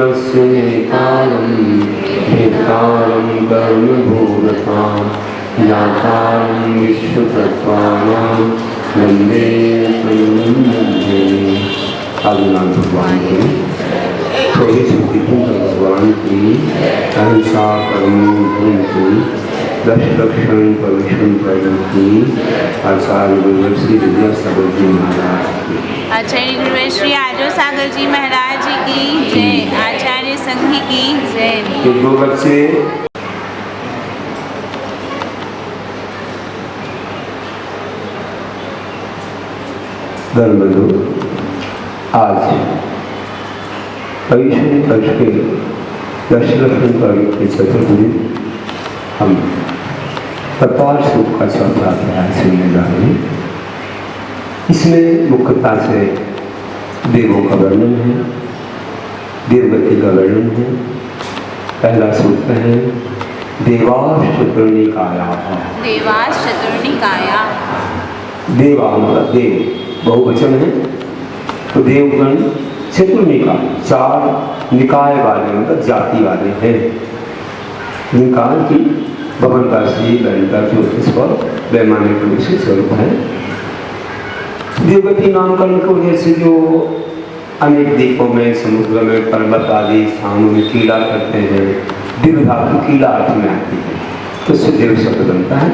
ज्ञानस्य कालं भेदारं कर्मभूरतां ज्ञातारं विश्वतत्त्वानां वन्दे आदिनाथ भगवान की थोड़ी सी भगवान की अहिंसा कर्म की दश लक्षण प्रवचन की आचार्य गुरु श्री विद्यासागर जी महाराज की आचार्य गुरु श्री आजो सागर जी महाराज जी की जय। आचार्य संघी की जय। ये दो बच्चे धर्मबंधु आज परिश्रम करके दशलक्षण के चतुर्थी हम प्रपार सूत्र का चौथा अध्याय सुनने जा रहे हैं। इसमें मुख्यता से देवों का वर्णन है, देवगति का वर्णन है। पहला सूत्र है देवास चतुर्निकाया। देवास चतुर्निकाया। देवा मतलब देव बहुवचन है, तो देवगण चतुर्निकाय चार निकाय वाले मतलब जाति वाले हैं। निकाय की भगवंताश्री ललिता ज्योतिष और वैमानिक विशेष स्वरूप है। देवगति नामकरण की वजह से जो अनेक द्वीपों में समुद्र में पर्वत आदि स्थानों में कीड़ा करते हैं, दिव्य धातु कीड़ा अर्थ में आती है, तो उससे देव शब्द बनता है।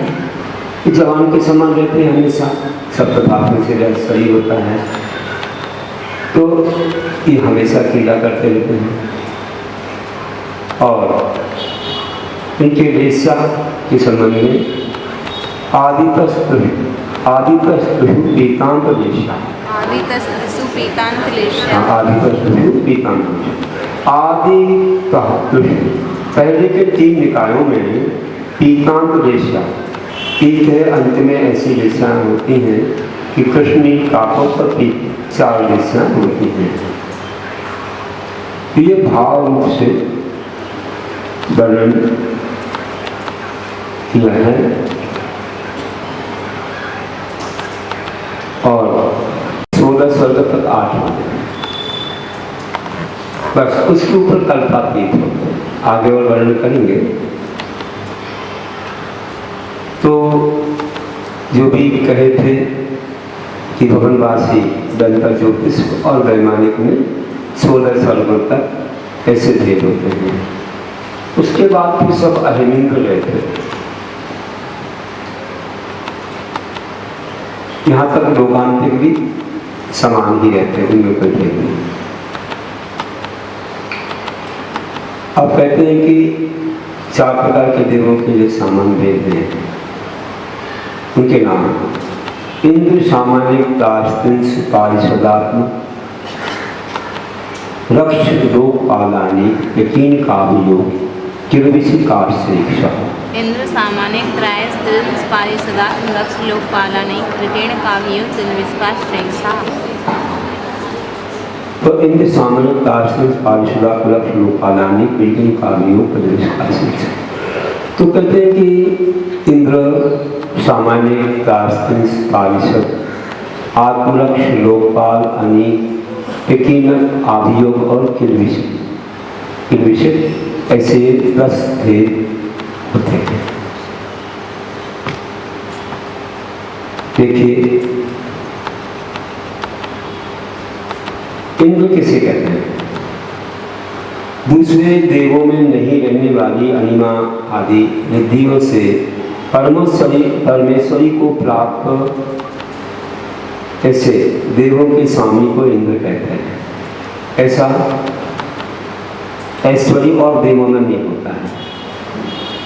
जवान के समान रहते हैं, हमेशा सप्त धातु से शरीर होता है, तो ये हमेशा कीड़ा करते रहते हैं। और इनके वेश्या के संबंध में आदितस्तु पीतांत वेश्या। आदितस्तु पीतांत वेश्या। पहले के तीन निकायों में पीतांत वेश्या, पीत है, अंत में ऐसी वेश्याएं होती हैं कि कृष्ण काकों पर चार वेश्याएं होती हैं। ये भाव रूप से वर्णन किया है और 16 स्वर्ग तक 8 होते हैं, बस उसके ऊपर कल्पातीत होते हैं। आगे और वर्णन करेंगे। तो जो भी कहे थे कि भगवानवासी दंता ज्योतिष और वैमानिक में 16 स्वर्गों तक ऐसे भेद होते हैं। उसके बाद फिर सब अहिमिंद्र गए थे। यहाँ तक लोकांतिक भी समान ही रहते हैं, उनमें कोई भेद नहीं। अब कहते हैं कि 4 प्रकार के देवों के जो सामान्य भेद हैं उनके नाम इंद्र, सामान्य, दार्शनिक, पारिषदात्म, रक्ष, लोकपालानी, यकीन, काव्योग, किरविशिकार से इंद्र, सामान्य, त्रायस, दिल्स, पारिषदात्म, रक्ष, लोकपालानी, कृतेण, काव्योग, किरविशिकार श्रेष्ठा। तो इंद्र, सामान्य, दार्शनिक, पारिषदात्म, रक्ष, लोकपालानी, कृतेण, काव्योग, किरविशिकार श्रेष्ठा। तो कहते हैं कि इंद्र, सामान्य, दार्शनिक, पारिषद, आत्मरक्ष, लोकपाल, अनेक, यकीनक, आभियोग और किरविशिक ऐसे 10 भेद होते हैं। देखिए इंद्र किसे कहते हैं? दूसरे देवों में नहीं रहने वाली अनिमा आदि रिद्धियों से परमेश्वरी को प्राप्त ऐसे देवों के स्वामी को इंद्र कहते हैं। ऐसा ऐश्वर्य और देवों में नहीं होता है,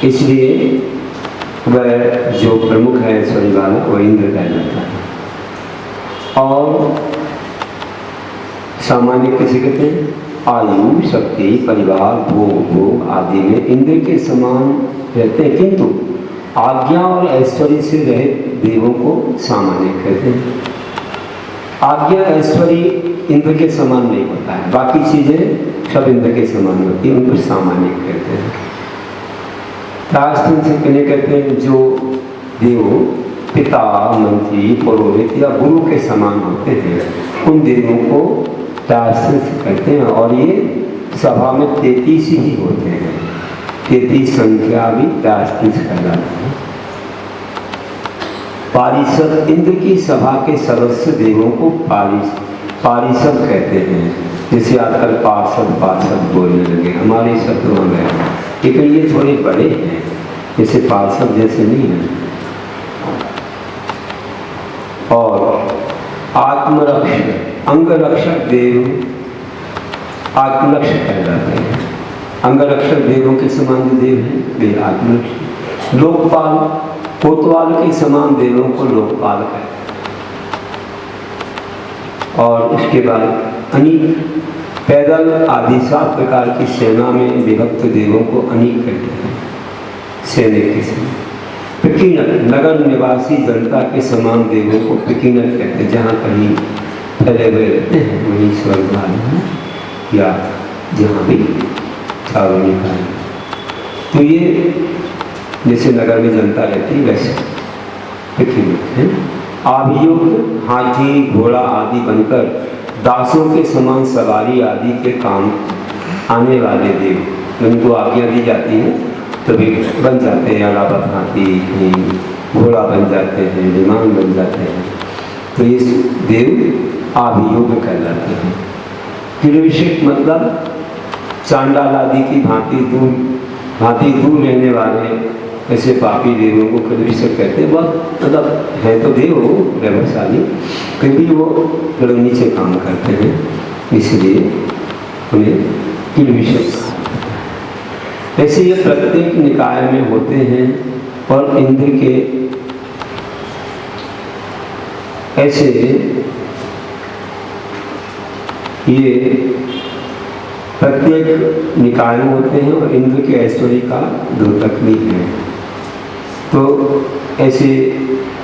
इसलिए वह जो प्रमुख है ऐश्वर्य वाला वह इंद्र कहलाता है। और सामान्य किसे कहते हैं? आयु, शक्ति, परिवार, भोग आदि में इंद्र के समान रहते हैं, किंतु आज्ञा और ऐश्वर्य से रहित देवों को सामान्य कहते हैं। आज्ञा ऐश्वर्य इंद्र के समान नहीं होता है, बाकी चीजें सब इंद्र के समान होती है, उनको सामान्य कहते हैं। राजस्थान से कहते हैं जो देव पिता, मंत्री, पुरोहित या गुरु के समान होते हैं उन देवों को राजस्थान कहते हैं, और ये सभा में 33 ही होते हैं। 33 संख्या भी 33 कहलाती है। पारिषद, इंद्र की सभा के सदस्य देवों को पारिषद कहते हैं। जैसे आजकल पार्षद बोलने लगे, हमारे शब्दों में, लेकिन ये थोड़े बड़े हैं, जैसे पार्षद जैसे नहीं है। और आत्मरक्षक, अंगरक्षक देव आत्मरक्षक कहलाते हैं। अंगरक्षक देवों के समान जो देव हैं वे आत्मरक्षक। लोकपाल, कोतवाल के समान देवों को लोकपाल कहते हैं। और उसके बाद अनीक, पैदल आदि 7 प्रकार की सेना में विभक्त देवों को अनीक कहते हैं, सैनिक के समान। प्रकीर्णक, नगर निवासी जनता के समान देवों को प्रकीर्णक कहते हैं। जहाँ कहीं फैले हुए रहते हैं वहीं स्वर्ग हैं या जहाँ भी छावनी का है। तो ये जैसे नगर में जनता रहती है वैसे प्रकीर्णक है। अभियुक्त, हाथी घोड़ा आदि बनकर दासों के समान सवारी आदि के काम आने वाले देव, उनको आज्ञा दी जाती है तो वे बन जाते हैं। अलावा हाथी, घोड़ा बन जाते हैं, विमान बन जाते हैं। तो ये देव अभियोग कहलाते हैं। किलविषिक मतलब चांडाल आदि की भांति दूर रहने वाले ऐसे पापी देवों को किलविषिक कहते हैं। बहुत मतलब है तो देव वैभवशाली, क्योंकि वो थोड़ा नीचे काम करते हैं, इसलिए उन्हें किलविषिक। ऐसे ये प्रत्येक निकाय में होते हैं। और इंद्र के ऐसे ये प्रत्येक निकाय में होते हैं और इंद्र के ऐश्वर्य का द्योतक भी है। तो ऐसे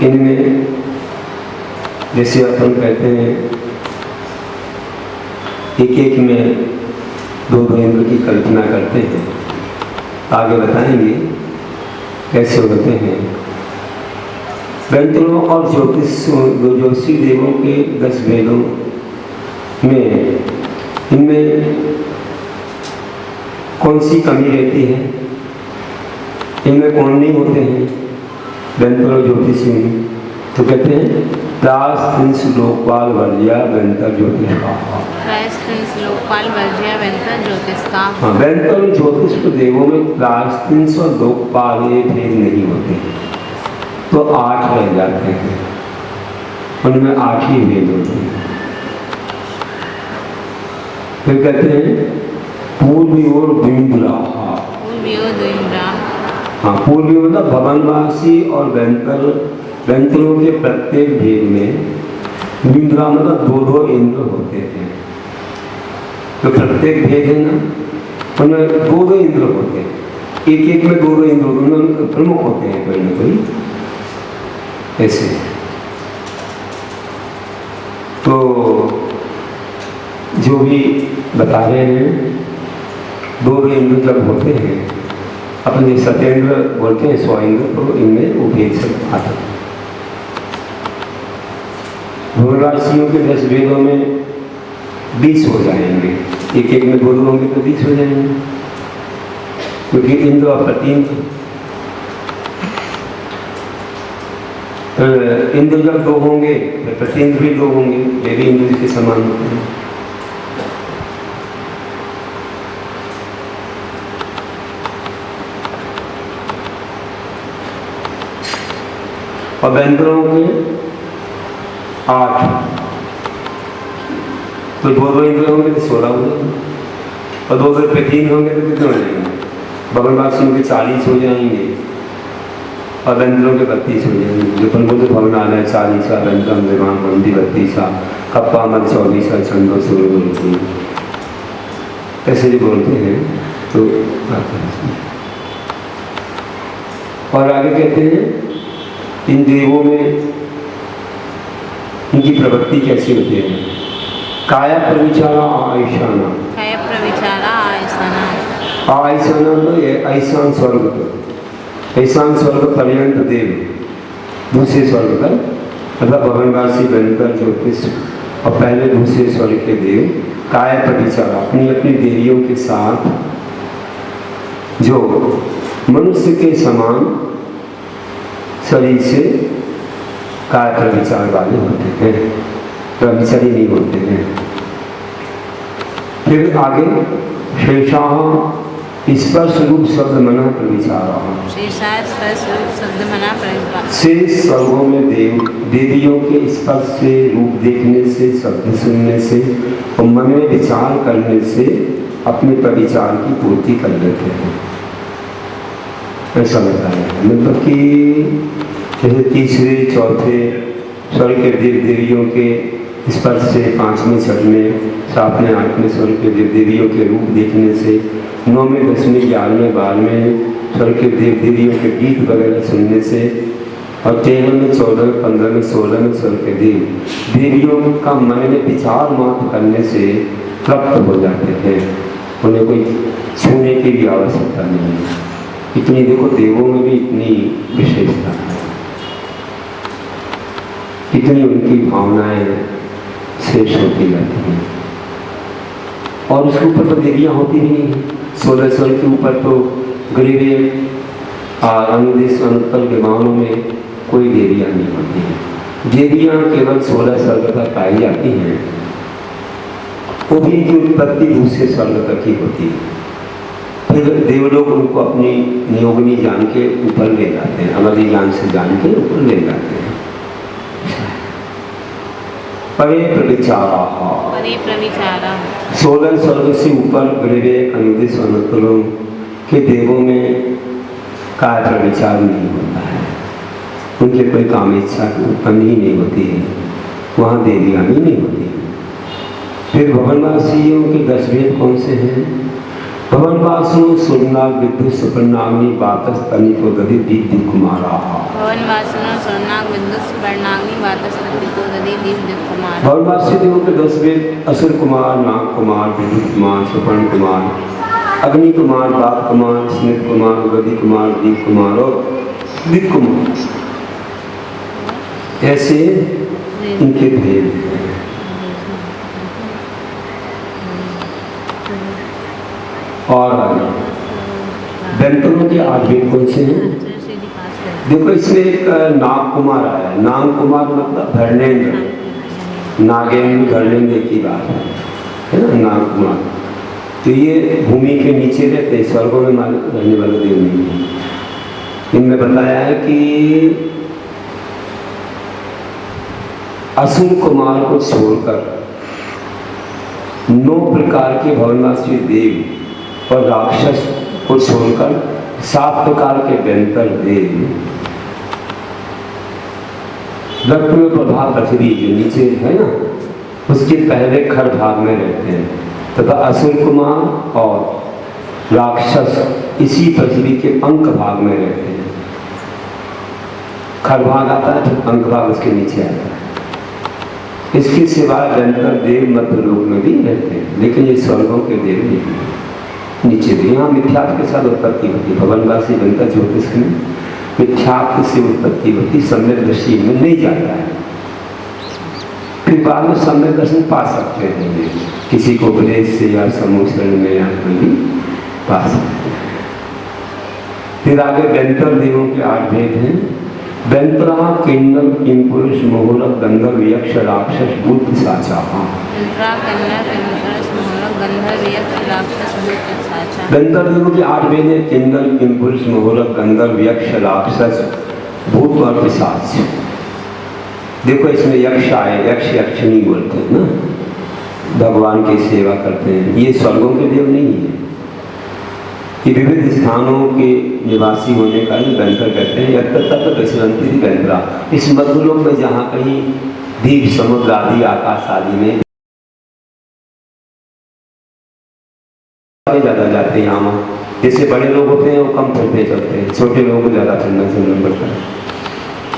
इनमें जैसे अपन कहते हैं एक में 2 इंद्र की कल्पना करते हैं, आगे बताएंगे कैसे होते हैं। गंत्रों और ज्योतिषी देवों के 10 वेदों में इनमें कौन सी कमी रहती है, इनमें कौन नहीं होते हैं गंत्र और ज्योतिषी में? तो कहते हैं प्रास लोकपाल वर्जिया वेंतर ज्योतिष का। लोकपाल वर्जिया वेंतर ज्योतिष का। हाँ, वेंतर और ज्योतिष के देवों में प्रास और लोकपाल ये भेद नहीं होते, तो 8 रह जाते हैं, उनमें 8 ही भेद होते हैं। फिर कहते हैं पूर्वी और द्विन्द्रा। हाँ, पूर्वी मतलब भवनवासी और वेंतरों के प्रत्येक भेद में द्विन्द्रा मतलब 2 इंद्र होते थे। तो प्रत्येक भेद है ना, उनमें 2 इंद्र होते हैं, एक में 2 इंद्र उनमें प्रमुख होते हैं कोई ना कोई ऐसे। तो जो भी बता रहे हैं 2 इंद्र जब होते हैं, अपने सत्येंद्र बोलते हैं 100 इंद्र, तो इनमें वो भेद से आता है। भूराशियों के 10 वेदों में 20 हो जाएंगे, एक में 2 होंगे तो 20 हो जाएंगे, क्योंकि इंद्र और प्रतीन्द्र। इंद्र जब 2 होंगे तो प्रतीन्द्र भी 2 होंगे, वे भी इंद्र के समान होते हैं। और वेंतरों के 8, तो 2 इंद्र होंगे तो 16 हो जाएंगे, और 2 प्रतीन्द्र होंगे तो कितने हो जाएंगे? भवनवासियों के 40 हो जाएंगे और वेंतरों के 32 हो जाएंगे। जो अपन बोलते भवनालय 40, वेंत्रम विमान मंदी 32, कप्पा मत 24, छंदो सूर्य बोलते हैं, ऐसे जो बोलते हैं। तो और आगे कहते हैं इन देवों में इनकी प्रवृत्ति कैसी होती है? काया प्रविचारा आयशाना। काया प्रविचारा आयशाना। आयशाना तो ये ऐसान स्वर्ग, ऐसान स्वर्ग पर्यंत देव, दूसरे स्वर्ग तक, मतलब भवनवासी वेंतर ज्योतिष और पहले दूसरे स्वर्ग के देव काय प्रविचार अपनी अपनी देवियों के साथ जो मनुष्य के समान शरीर से काय प्रविचार वाले होते हैं, ब्रह्मचारी नहीं होते हैं। फिर आगे शेषाः स्पर्श रूप शब्द मना प्रविचाराः, शेषाः स्पर्श रूप शब्द मना प्रविचाराः। शेष स्वर्गों में देवियों के स्पर्श से, रूप देखने से, शब्द सुनने से और मन में विचार करने से अपने प्रविचार की पूर्ति कर लेते हैं। ऐसा बताया है, मतलब कि जैसे तीसरे चौथे स्वर्ग के देव देवियों के स्पर्श से, 5वें 6वें 7वें 8वें स्वर्ग के देव देवियों के रूप देखने से, 9वें 10वें 11वें 12वें स्वर्ग के देव देवियों के गीत वगैरह सुनने से और 13वें 14वें 15वें 16वें स्वर्ग के देव देवियों का मन में विचार मात्र करने से प्राप्त हो जाते हैं। उन्हें कोई छूने की भी आवश्यकता नहीं है। इतनी देखो देवों में भी इतनी विशेषता है, इतनी उनकी भावनाएं शेष होती जाती हैं। और उसके ऊपर तो देवियाँ होती नहीं है। 16 स्वर्ग के ऊपर तो गरीबे और अनुदेश अनुत्तर विमानों में कोई देवियाँ नहीं होती हैं। देवियाँ केवल 16 स्वर्ग तक पाई जाती हैं, वो भी की उत्पत्ति दूसरे स्वर्ग तक ही होती है। फिर देवलोग उनको अपनी नियोगनी जान के ऊपर ले जाते हैं, अगली ज्ञान से जान के ऊपर ले जाते हैं। परे प्रविचाराः, 16 स्वर्ग से ऊपर गृहे अनुदेश अनुत्तरों के देवों में काय प्रविचार नहीं होता है, उनके कोई काम इच्छा उत्पन्न ही नहीं होती है, वहाँ देवियाँ भी नहीं होती। फिर भवनवासियों के 10 भेद कौन से हैं? भवनवासु सुरनाग विद्युत सुपर्णाग्नि वातस तनिको दधि दीप्ति कुमाराः, भवनवासी देवों के 10 भेद असुर कुमार, नाग कुमार, विद्युत कुमार, सुपर्ण कुमार, अग्नि कुमार, वात कुमार, स्नित कुमार, गति कुमार, दीप कुमार और दिक कुमार, ऐसे इनके भेद हैं। और दंतों के 8 भेद कौन से हैं? देखो इसमें एक नाग कुमार आया, नाग कुमार मतलब धर्मेंद्र, नागेंद्र धर्मेंद्र की बात है ना, नाग कुमार। तो ये भूमि के नीचे रहते हैं, स्वर्गों में रहने वाले देव नहीं है। इनमें बताया है कि असुर कुमार को छोड़कर 9 प्रकार के भवनवासी देव और राक्षस को छोड़कर 7 प्रकार के व्यंतर देव रक्त में प्रभाव पृथ्वी जो नीचे है ना, उसके पहले खर भाग में रहते हैं, तथा असुर कुमार और राक्षस इसी पृथ्वी के अंक भाग में रहते हैं। खर भाग आता है तो अंक भाग उसके नीचे आता है। इसके सिवाय व्यंतर देव मध्य लोक में भी रहते हैं, लेकिन ये स्वर्गों के देव नहीं है, नीचे भी। यहाँ मिथ्यात्व के साथ उत्पत्ति होती है, भवनवासी बनता ज्योतिष में मिथ्यात्व से उत्पत्ति होती, सम्यक दृष्टि में नहीं जाता है। फिर बाद में सम्यक दर्शन पा सकते हैं, किसी को उपदेश से या समूह शरण में या कोई भी पा सकते हैं। फिर आगे व्यंतर देवों के 8 भेद हैं। व्यंतरा किन्नर किंपुरुष मोहरक गंधर्व यक्ष राक्षस भूत पिशाचाः, गंधर्व देवों के 8 भेद हैं। किन्नर किंपुरुष मोहरक गंधर्व यक्ष राक्षस भूत और पिशाच। देखो इसमें यक्ष आए, यक्ष यक्षिणी बोलते हैं ना, भगवान की सेवा करते हैं। ये स्वर्गों के देव नहीं है, ये विविध स्थानों के निवासी होने का ही व्यंतर कहते हैं। यत्र विश्रंति व्यंतरा, इस मध्यलोक में जहाँ कहीं दीप समुद्र आदि आकाश आदि में ज्यादा जाते हैं। यहाँ जैसे बड़े लोग होते हैं वो कम ठंडे चलते हैं, छोटे लोगों को ज्यादा ठंडा चलना पड़ता है।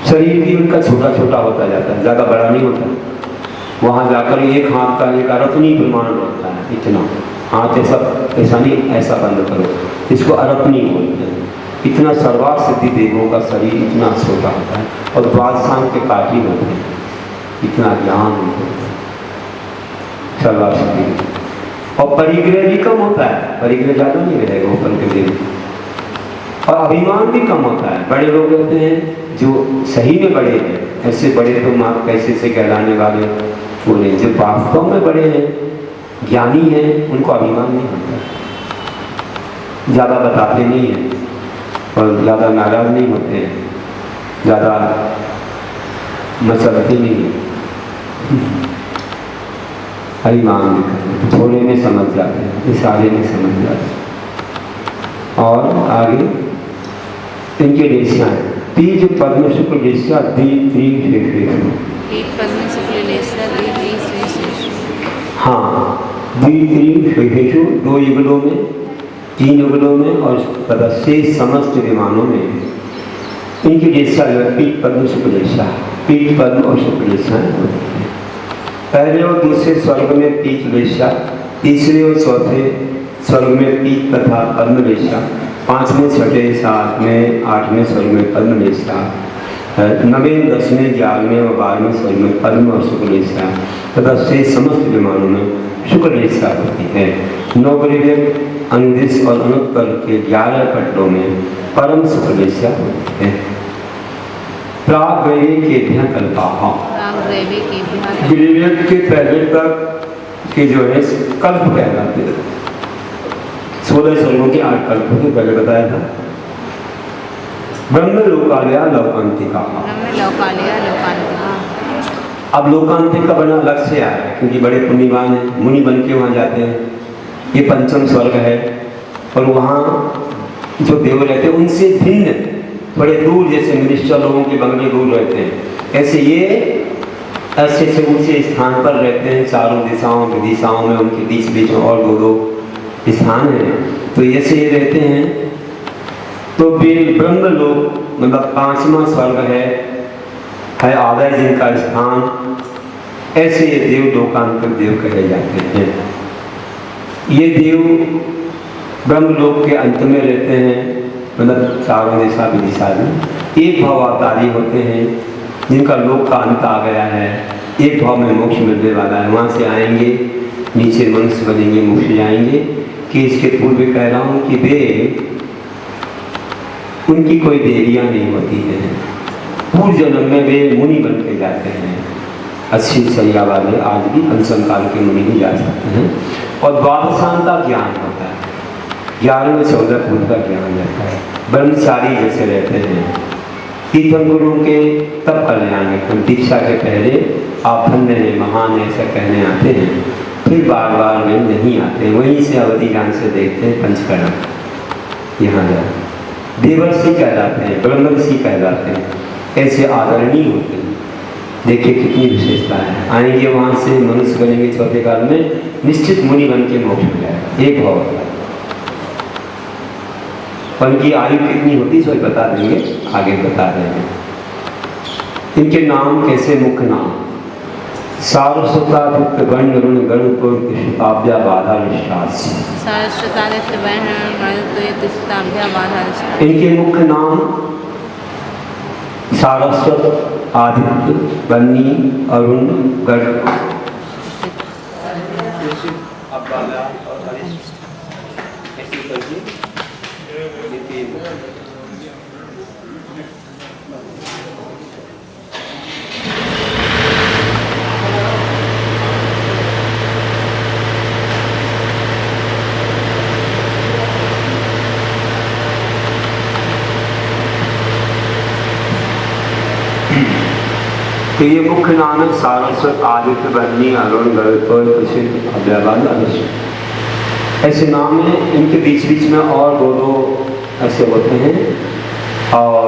शरीर भी उनका छोटा छोटा होता जाता है, ज्यादा बड़ा नहीं होता। वहाँ जाकर एक हाथ का एक अरपनी प्रमाण होता है, इतना हाथ ऐसा नहीं, ऐसा बंद करो, इसको अरपनी बोलते हैं। इतना सर्वार्थ सिद्धि देवों का शरीर इतना छोटा होता है और द्वादशांग के काटी होते हैं, इतना ज्ञान होता है सर्वार्थ सिद्धि। और परिग्रह भी कम होता है, परिग्रह ज़्यादा नहीं रहेगा ऊपर के दिन, और अभिमान भी कम होता है। बड़े लोग होते हैं जो सही में बड़े हैं, ऐसे बड़े तो माँ कैसे से कहलाने वाले वो नहीं, जो वास्तव में बड़े हैं, ज्ञानी हैं, उनको अभिमान नहीं होता, ज़्यादा बताते नहीं हैं और ज़्यादा नाराज नहीं होते हैं, ज़्यादा मचलते नहीं हैं, अभिमान नहीं करते, थोड़े में समझ जाते हैं, इशारे में समझ जाते हैं। और आगे इनके देशियाँ हैं तीज पद्म शुक्ल देशिया हाँ द्वित्रिशेषु, 2 युगलों में, 3 युगलों में और तथा शेष समस्त विमानों में इनकी देशा पीठ पद्म शुक्ल देशा, पीठ पद्म और शुक्ल देशा पहले और दूसरे स्वर्ग में पीठ देशा, तीसरे और चौथे स्वर्ग में पीठ तथा पद्म देशा, 5वें 6वें 7वें 8वें स्वर्ग में पद्म देशा, 9वें 10वें 11वें और 12वें स्वर्ग में पद्म और शुक्ल देशा तथा शेष समस्त विमानों में शुक्ल देशा होती है। 9 परिवेद अनुदिश और अनुत्तर के 11 पटलों में परम शुक्ल देशा होती है। प्राग्रैवे के कल्पाः, गिरिवेद के पहले तक के जो है कल्प कहलाते हैं। 16 स्वर्गों के 8 कल्पों के पहले बताया था। ब्रह्म लोकालया लोकांतिका, अब लोकांतिक का बना लक्ष्य आया है क्योंकि बड़े पुण्यवान हैं, मुनि बन के वहाँ जाते हैं। ये 5म स्वर्ग है और वहाँ जो देव रहते हैं उनसे भिन्न बड़े दूर, जैसे मिनिस्टर लोगों के बंगले दूर रहते हैं, ऐसे ये ऐसे ऊंचे स्थान पर रहते हैं। चारों दिशाओं में उनके बीच बीच में और 2 स्थान हैं, तो ऐसे ये रहते हैं। तो ब्रह्म लोक मतलब 5वां स्वर्ग है आदय जिनका स्थान, ऐसे ये देव लोकांतिक देव कहे जाते हैं। ये देव ब्रह्मलोक के अंत में रहते हैं, मतलब चारों दिशा में एक भाव अवतारी होते हैं जिनका लोक का अंत आ गया है, एक भाव में मोक्ष मिलने वाला है, वहाँ से आएंगे, नीचे मनुष्य बनेंगे, मोक्ष जाएंगे। कि इसके पूर्व कह रहा हूँ कि वे उनकी कोई देरियाँ नहीं होती हैं, पूर्व जन्म में वे मुनि बन के जाते हैं। 80 सैया वाले आज भी पंचम काल के मुनि ही जा सकते हैं। और द्वादशांता ज्ञान होता है, 11 में 14 पूर्व का ज्ञान रहता है। ब्रह्मचारी जैसे रहते हैं, तीर्थम गुरु के तब कल्याण में दीक्षा के पहले आप धन्य हैं, महान ऐसा कहने आते हैं, फिर बार बार वे नहीं आते, वहीं से अवधि ज्ञान से देखते हैं पंचकर्म यहाँ जाए देवर्षि कहलाते हैं, ब्रह्मर्षि कहलाते हैं, ऐसे आदरणीय होते हैं। देखिए कितनी विशेषता है। आएंगे वहाँ से मनुष्य बनेंगे, चौथे काल में निश्चित मुनि बन के मोक्ष हो जाएगा, एक भाव होता है। उनकी आयु कितनी होती सो बता देंगे, आगे बता देंगे। इनके नाम कैसे, मुख्य नाम सारस्वतादित्य वर्ण ऋण गणपुर कृष्णाभ्या बाधा निश्वास। इनके मुख्य नाम सारस्वत, आदित्य, बन्नी, अरुण, गण, तो ये मुख्य नाम है सारस्वत, आदित्य, बन्नी, अरुण, गणपत, कृष्ण, अव्यवाद, अनिश्चित, ऐसे नाम है। इनके बीच बीच में और 2 ऐसे होते हैं और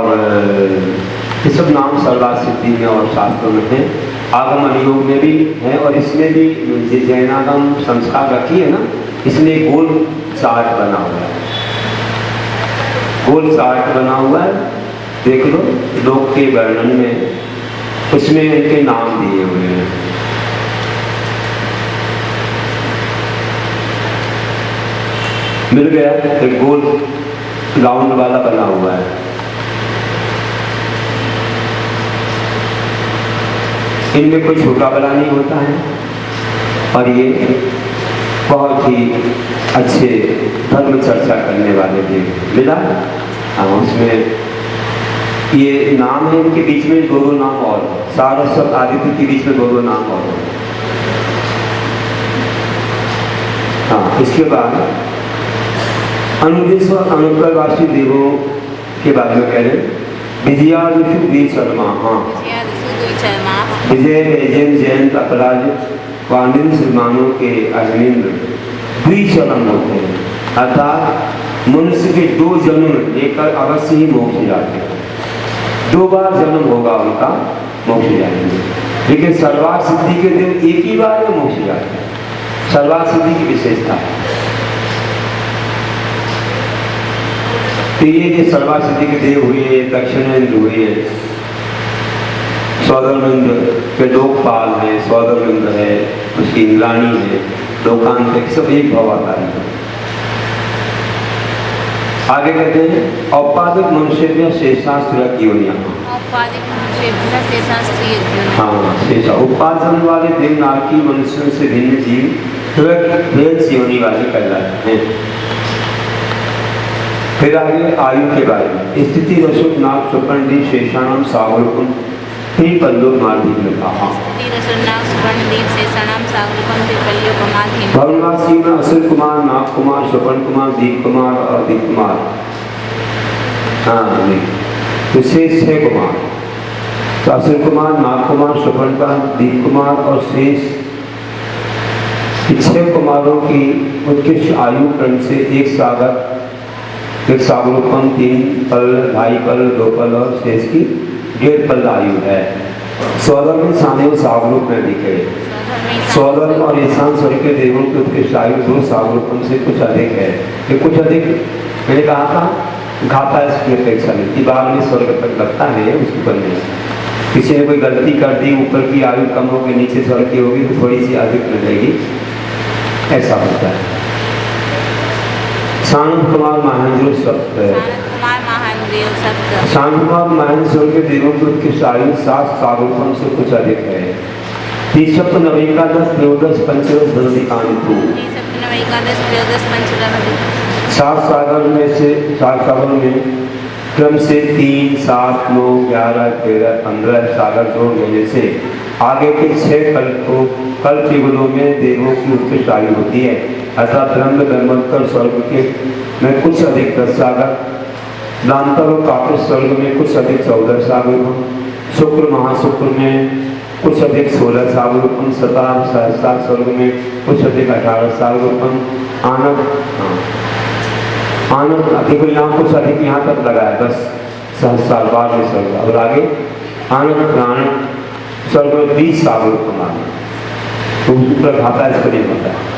ये सब नाम सर्वार्थ सिद्धि में और शास्त्रों में है, आगम अनुयोग में भी है। और इसमें भी जैनागम संस्कार रखी है ना, इसमें गोल चार्ट बना हुआ है, गोल चार्ट बना हुआ है, देख लो लोक के वर्णन में, उसमें इनके नाम दिए हुए हैं। मिल गया, एक गोल राउंड वाला बना हुआ है। इनमें कोई छोटा बड़ा नहीं होता है और ये बहुत ही अच्छे धर्म चर्चा करने वाले थे मिला। उसमें ये नाम है, इनके बीच में दो नाम और, सारस्वत आदित्य के बीच में दो नाम और। हाँ, इसके बाद अनुदेश्वर अनुप्रवासी देवों के बारे में कह रहे हैं। विजयादिशु द्विचर्मा, हाँ, विजय एजेंट जयंत अपराज वाणिज्य श्रीमानों के अग्निंद्र द्विचरण होते हैं, अर्थात मनुष्य के दो जन्म लेकर अवश्य ही मोक्ष जाते हैं। दो बार जन्म होगा उनका, मोक्ष जाएंगे। लेकिन सर्वार्थ सिद्धि के दिन एक ही बार में मोक्ष जाते हैं। सर्वार्थ सिद्धि की विशेषता है। तो ये जो सर्वार्थ सिद्धि के देव हुए, दक्षिणेन्द्र हुए, सौदरमिंद्र के लोकपाल है, सौदरमिंद्र है, उसकी इंद्राणी है, लोकांतिक, सब एक भवाकारी है। आगे कहते हैं औपाधिक मनुष्य शेषास्त्र की योनिया। हाँ, शेषा उपार्जन वाले देवनागी मनुष्यों से भिन्न जीव योनि वाले कहलाते हैं। फिर आगे आयु के बारे में स्थिति रसुक नाग सुपर्णदीप शेषाणाम सावरुकुम तीन पल्लव मार्धिक में कहा। भरुणासी में असिल कुमार, नाग कुमार, स्वपन कुमार, दीप कुमार और दीप कुमार। हाँ नहीं, तो शेष 6 कुमार, तो असिल कुमार, नाग कुमार, स्वपन कुमार, दीप कुमार और शेष 6 कुमारों की उत्कृष्ट आयु क्रम से एक सागरोपम 3 पल, 2.5 पल, 2 पल और शेष की 1.5 पल आयु है। सौदर में साने सागरूप में दिखे। सौदर और ईशान स्वर्ग के देवों की उत्कृष्ट आयु 2 सागरूपम से कुछ अधिक है। ये कुछ अधिक मैंने कहा था घाता इसकी अपेक्षा नहीं, बाद में स्वर्ग तक लगता है, उसके ऊपर नहीं। किसी ने कोई गलती कर दी, ऊपर की आयु कम होगी, नीचे स्वर्ग की होगी तो थोड़ी सी अधिक मिलेगी, ऐसा होता है। शांत कुमार महेंद्र सप्त, शांत कुमार महेंद्र के देवों की उत्कृष्ट आयु 7 सागरोपम से कुछ अधिक है। 30 नवैकादश त्रयोदश पंचदश धनुधिकानितु, 7 सागर में से 7 सागरों में क्रम से 3, 7, 9, 11, 13, 15 सागर जोड़ लेने से आगे के 6 कल्प युगलों में देवों की उत्कृष्ट आयु होती है। अर्थात ब्रह्म ब्रह्मोत्तर स्वर्ग के में कुछ अधिक 10 सागर, दांतर और कापिल स्वर्ग में कुछ अधिक 14 सागर, शुक्र महाशुक्र में कुछ अधिक 16 सागर, सतार सहस्ता स्वर्ग में कुछ अधिक 18 सागर, आनंद अधिक यहाँ कुछ अधिक यहाँ तक लगा है 10 सहस्त्र 12 स्वर्ग। और आगे आनंद प्राण स्वर्ग में 20 सागर कमाना, तो ऊपर घाता इसको नहीं होता है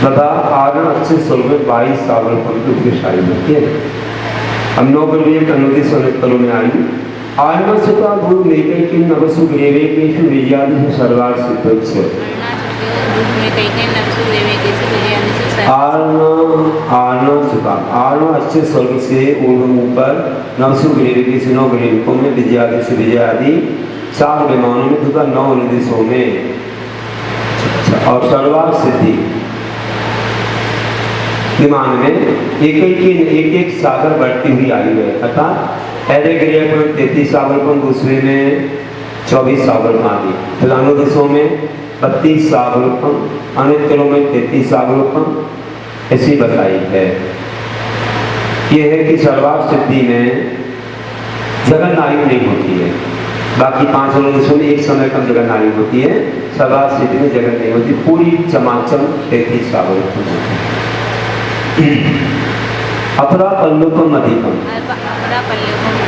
तथा आरण अच्छे स्वर्ग में 22 सागर की आयु होती है। हम 9 गृह अनुदित सोनेत्तरों में आयु आयन सुता भूत लेकर कि नवसु ग्रेवे केशु विजयादि सर्वार सिद्धोत्सव आर्ण अच्छे स्वर्ग से ऊपर नवसु ग्रेवे के 9 ग्रेविकों में विजयादि से विजयादि 4 विमानों में तथा 9 निर्देशों में और सर्वार सिद्धि विमान में एक सागर बढ़ती हुई आयु है। अर्थात पहले गृह में 33 सागर, दूसरे में 24 सागर आदि, फलानु देशों में 32 सागर, अनित्यों में 33 सागर ऐसी बताई है। यह है कि सर्वार्थ सिद्धि में जगन आयु नहीं होती है। बाकी 5 अनुदेशों में एक समय कम जगन आयु होती है, सर्वार्थ सिद्धि में जगन नहीं होती, पूरी चमाचम 33 सागर होती है। अपरा पल्लुकम अधिकम,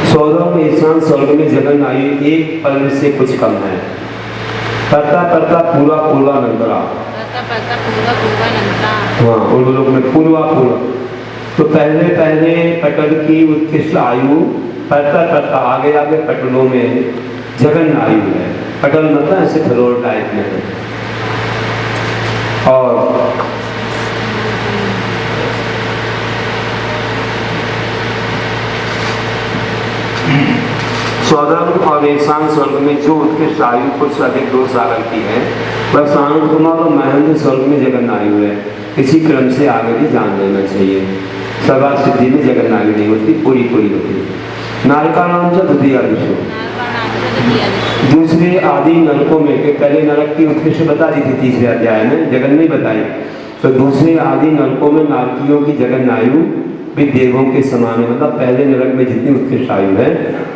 14 में ईशान स्वर्ग में जगन आयु 1 पल से कुछ कम है। करता करता पूरा पूर्वानंतरा, हाँ उर्वलोक में पूर्वा, तो पहले पटल की उत्कृष्ट आयु करता करता आगे आगे पटलों में जगन आयु है। पटल मतलब ऐसे फलोर टाइप में है। और स्वधर्म और वेशांत स्वर्ग में जो उत्कृष्ट आयु कुछ अधिक 2 सागर की है, वह शांत कुमार और महेंद्र स्वर्ग में जगन आयु है। इसी क्रम से आगे भी जान लेना चाहिए। सर्वा सिद्धि में जगन आयु नहीं होती, पूरी पूरी होती। नारका नाम से द्वितीय आदिशु, दूसरे आदि नरकों में के पहले नरक की उत्कृष्ट बता दी थी तीसरे अध्याय में, जगन नहीं बताई। तो दूसरे आदि नरकों में नारकियों की जगन आयु भी देवों के समान है। मतलब पहले नरक में जितनी उत्कृष्ट आयु है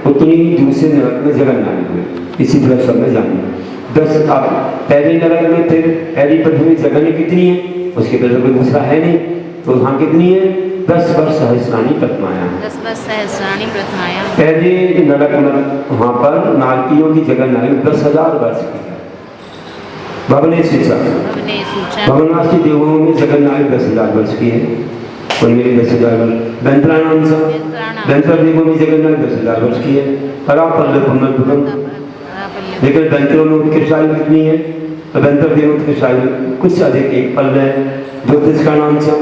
उतनी ही दूसरे नरक में जगन आयु है। इसी तरह सब में जानिए। 10 अब पहले नरक में फिर पहली पृथ्वी में जगन कितनी है, उसके पहले कोई दूसरा है नहीं, तो वहाँ कितनी है 10 वर्ष सहस्राणी प्रथमाया। 10 वर्ष सहस्राणी प्रथमाया। पहले नरक में वहाँ पर नारकियों की जगन आयु 10,000 वर्ष की है। भवनाशी देवों में जगन आयु 10,000 वर्ष की है, उनमें 10,000 वर्ष। दंतरा नाम से दंतर देवों में जगन आयु 10,000 वर्ष की है। परापल्ल पुनर्भुगम, लेकिन दंतरों में उत्कृष्ट आयु कितनी है, तो दंतर देव उत्कृष्ट आयु कुछ अधिक 1 पल्ल है। ज्योतिष का नाम से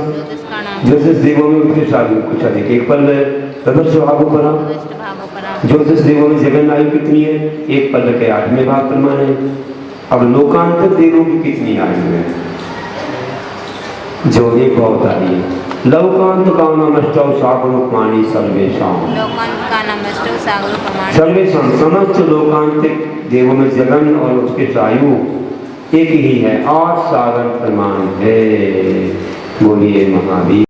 ज्योतिष देवों में उत्कृष्ट आयु कुछ अधिक 1 पल्ल है। तदर्श भागोपरा, ज्योतिष देवों में जगन आयु कितनी है, 1 पल्ल के 8वें भाग प्रमाण है। अब लोकांत देवों की कितनी आयु है, जो एक बहुत आई है। लोकांत का नाम अष्टौ सागरोपमानी सर्वेशाम, सर्वेशाम समस्त लोकांतिक देवों में जगन और उसके आयु एक ही है, 8 सागर प्रमाण है। बोलिए महावीर।